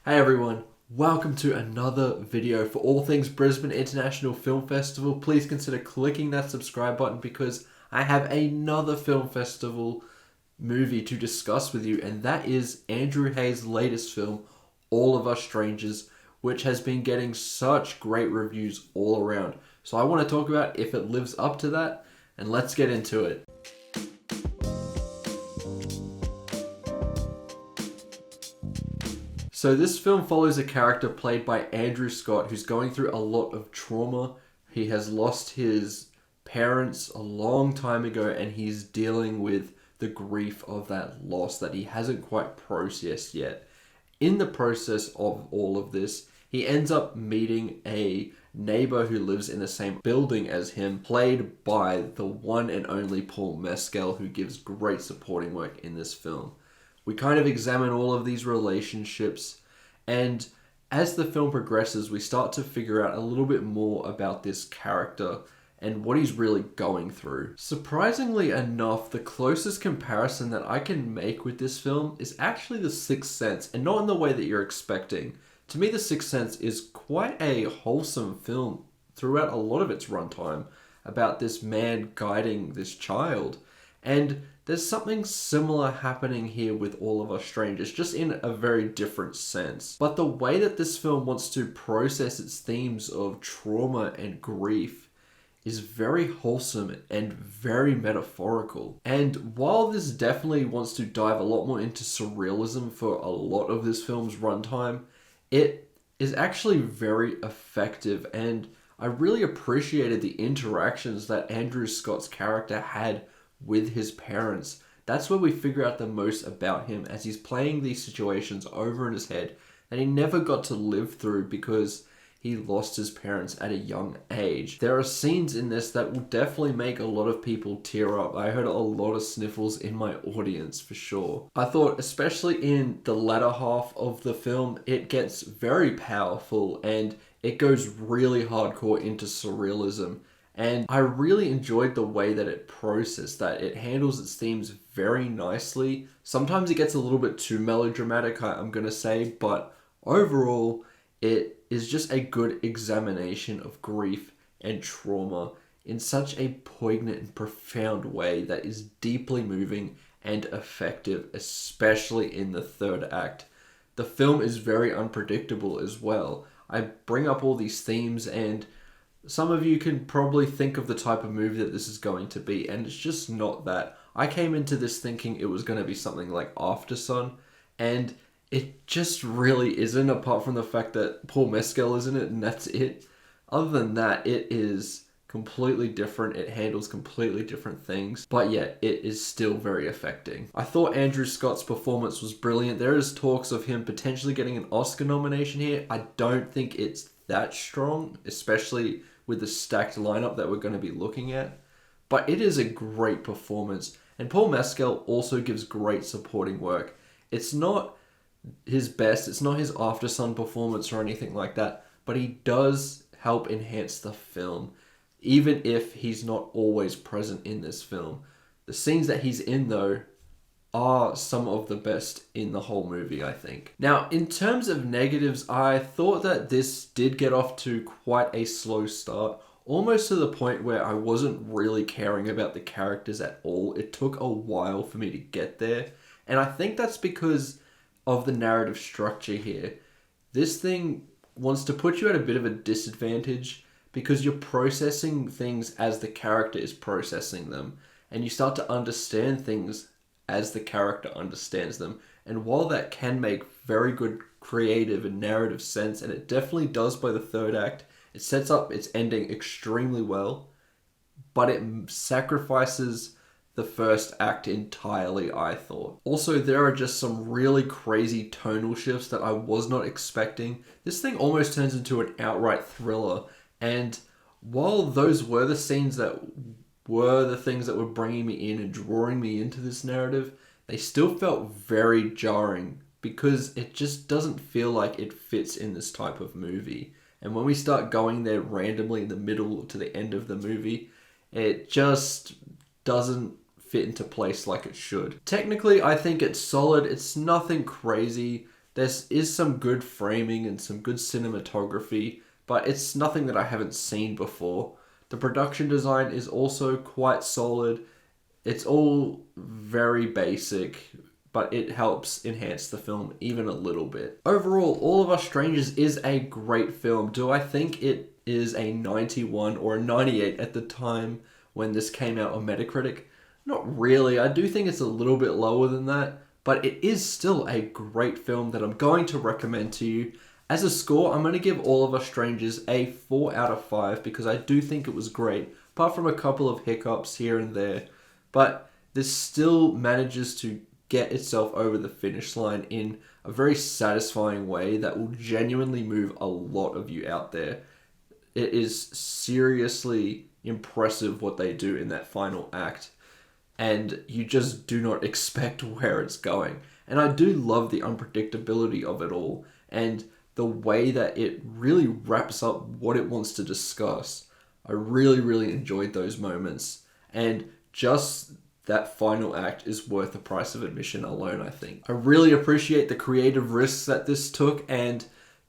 Hey everyone, welcome to another video for all things Brisbane International Film Festival. Please consider clicking that subscribe button because I have another film festival movie to discuss with you, and that is Andrew Hay's latest film, All of Us Strangers, which has been getting such great reviews all around. So I want to talk about if it lives up to that, and let's get into it. So this film follows a character played by Andrew Scott who's going through a lot of trauma. He has lost his parents a long time ago and he's dealing with the grief of that loss that he hasn't quite processed yet. In the process of all of this, he ends up meeting a neighbor who lives in the same building as him, played by the one and only Paul Mescal, who gives great supporting work in this film. We kind of examine all of these relationships, and as the film progresses, we start to figure out a little bit more about this character and what he's really going through. Surprisingly enough, the closest comparison that I can make with this film is actually The Sixth Sense, and not in the way that you're expecting. To me, The Sixth Sense is quite a wholesome film throughout a lot of its runtime about this man guiding this child. And there's something similar happening here with All of Us Strangers, just in a very different sense. But the way that this film wants to process its themes of trauma and grief is very wholesome and very metaphorical. And while this definitely wants to dive a lot more into surrealism for a lot of this film's runtime, it is actually very effective, and I really appreciated the interactions that Andrew Scott's character had with his parents. That's where we figure out the most about him, as he's playing these situations over in his head that he never got to live through because he lost his parents at a young age. There are scenes in this that will definitely make a lot of people tear up. I heard a lot of sniffles in my audience for sure. I thought, especially in the latter half of the film, it gets very powerful and it goes really hardcore into surrealism. And I really enjoyed the way that it processed that. It handles its themes very nicely. Sometimes it gets a little bit too melodramatic, I'm gonna say, but overall, it is just a good examination of grief and trauma in such a poignant and profound way that is deeply moving and effective, especially in the third act. The film is very unpredictable as well. I bring up all these themes, and some of you can probably think of the type of movie that this is going to be, and it's just not that. I came into this thinking it was going to be something like Aftersun, and it just really isn't, apart from the fact that Paul Mescal is in it, and that's it. Other than that, it is completely different. It handles completely different things, but yet it is still very affecting. I thought Andrew Scott's performance was brilliant. There is talks of him potentially getting an Oscar nomination here. I don't think it's that strong, especially with the stacked lineup that we're going to be looking at. But it is a great performance, and Paul Mescal also gives great supporting work. It's not his best, it's not his Aftersun performance or anything like that, but he does help enhance the film, even if he's not always present in this film. The scenes that he's in, though, are some of the best in the whole movie, I think. Now, in terms of negatives, I thought that this did get off to quite a slow start, almost to the point where I wasn't really caring about the characters at all. It took a while for me to get there, and I think that's because of the narrative structure here. This thing wants to put you at a bit of a disadvantage because you're processing things as the character is processing them, and you start to understand things as the character understands them. And while that can make very good creative and narrative sense, and it definitely does by the third act, it sets up its ending extremely well, but it sacrifices the first act entirely, I thought. Also, there are just some really crazy tonal shifts that I was not expecting. This thing almost turns into an outright thriller, and while those were the scenes that were the things that were bringing me in and drawing me into this narrative, they still felt very jarring because it just doesn't feel like it fits in this type of movie. And when we start going there randomly in the middle to the end of the movie, it just doesn't fit into place like it should. Technically, I think it's solid. It's nothing crazy. There is some good framing and some good cinematography, but it's nothing that I haven't seen before. The production design is also quite solid. It's all very basic, but it helps enhance the film even a little bit. Overall, All of Us Strangers is a great film. Do I think it is a 91 or a 98 at the time when this came out on Metacritic? Not really. I do think it's a little bit lower than that, but it is still a great film that I'm going to recommend to you. As a score, I'm going to give All of Us Strangers a 4 out of 5 because I do think it was great, apart from a couple of hiccups here and there. But this still manages to get itself over the finish line in a very satisfying way that will genuinely move a lot of you out there. It is seriously impressive what they do in that final act, and you just do not expect where it's going. And I do love the unpredictability of it all, and the way that it really wraps up what it wants to discuss. I really, really enjoyed those moments, and just that final act is worth the price of admission alone, I think. I really appreciate the creative risks that this took, and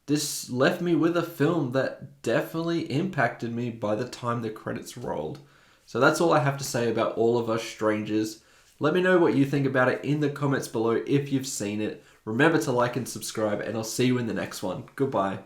this left me with a film that definitely impacted me by the time the credits rolled. So that's all I have to say about All of Us Strangers. Let me know what you think about it in the comments below if you've seen it. Remember to like and subscribe, and I'll see you in the next one. Goodbye.